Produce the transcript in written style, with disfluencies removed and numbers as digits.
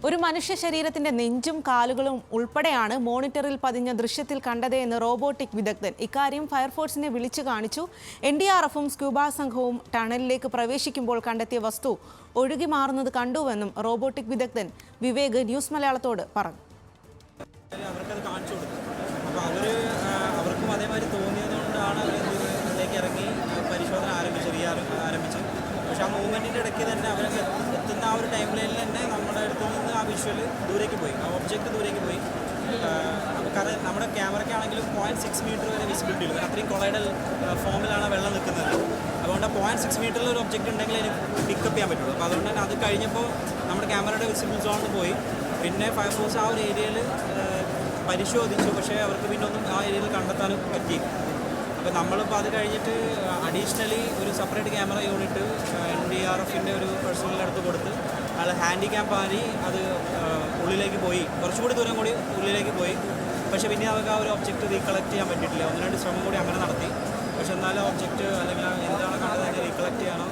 ഒരു മനുഷ്യ ശരീരത്തിന്റെ നെഞ്ചും കാലുകളും ഉൾപ്പെടെയാണ് മോണിറ്ററിൽ പതിഞ്ഞ ദൃശ്യത്തിൽ കണ്ടതെന്ന് റോബോട്ടിക് വിദഗ്ധൻ. ഇക്കാര്യം ഫയർഫോഴ്സിനെ വിളിച്ചു കാണിച്ചു. NDRFും സ്ക്യൂബ സംഘവും ടണലിലേക്ക് പ്രവേശിക്കുമ്പോൾ കണ്ടെത്തിയ വസ്തു ഒഴുകി മാറുന്നത് കണ്ടുവെന്നും റോബോട്ടിക് വിദഗ്ധൻ വിവേക് ന്യൂസ് മലയാളത്തോട് പറഞ്ഞു. അവർക്കും അതേമാതിരി തോന്നിയതുകൊണ്ടാണ് ഇതിലേക്ക് ഇറങ്ങി പരിശോധന ആരംഭിച്ചത്. പക്ഷേ ആ മൂവ്മെൻറ്റിൻ്റെ ഇടയ്ക്ക് തന്നെ അവരൊക്കെ എത്തുന്ന ആ ഒരു ടൈം ലൈനിൽ തന്നെ നമ്മുടെ അടുത്ത് നിന്ന് ആ വിഷ്വൽ ദൂരേക്ക് പോയി, ആ ഒബ്ജക്റ്റ് ദൂരേക്ക് പോയി. കാരണം നമ്മുടെ ക്യാമറയ്ക്കാണെങ്കിലും 0.6 മീറ്റർ വരെ വിസിബിലിറ്റി ഉള്ളൂ. അത്രയും കൊളൈഡൽ ഫോമിലാണ് വെള്ളം നിൽക്കുന്നത്. അതുകൊണ്ട് 0.6 മീറ്ററിൽ ഒരു ഒബ്ജക്റ്റ് ഉണ്ടെങ്കിൽ അതിന് പിക്കപ്പ് ചെയ്യാൻ പറ്റുള്ളൂ. അപ്പോൾ അതുകൊണ്ട് തന്നെ അത് കഴിഞ്ഞപ്പോൾ നമ്മുടെ ക്യാമറയുടെ വിസിബിൾ സോണിൽ പോയി. പിന്നെ ഫയർഫോഴ്സ് ആ ഒരു ഏരിയയിൽ പരിശോധിച്ചു. പക്ഷേ അവർക്ക് പിന്നെ ഒന്നും ആ ഏരിയയിൽ കണ്ടെത്താനും പറ്റി. അപ്പോൾ നമ്മളിപ്പോൾ അത് കഴിഞ്ഞിട്ട് അഡീഷണലി ഒരു സെപ്പറേറ്റ് ക്യാമറ യൂണിറ്റ് NDRFിൻ്റെ ഒരു പേഴ്സണലിൻ്റെ അടുത്ത് കൊടുത്ത് അയാൾ ഹാൻഡിക്യാപ്പ് ആയി അത് ഉള്ളിലേക്ക് പോയി, കുറച്ചുകൂടി ദൂരം കൂടി ഉള്ളിലേക്ക് പോയി. പക്ഷേ പിന്നെ അവർക്ക് ആ ഒരു ഒബ്ജക്റ്റ് റീകളക്ട് ചെയ്യാൻ പറ്റിയിട്ടില്ല. 1-2 ശ്രമം കൂടി അങ്ങനെ നടത്തി. പക്ഷെ എന്നാലും ഒബ്ജക്റ്റ് അല്ലെങ്കിൽ എന്താണ് കണ്ടത് റീകളക്ട് ചെയ്യാനോ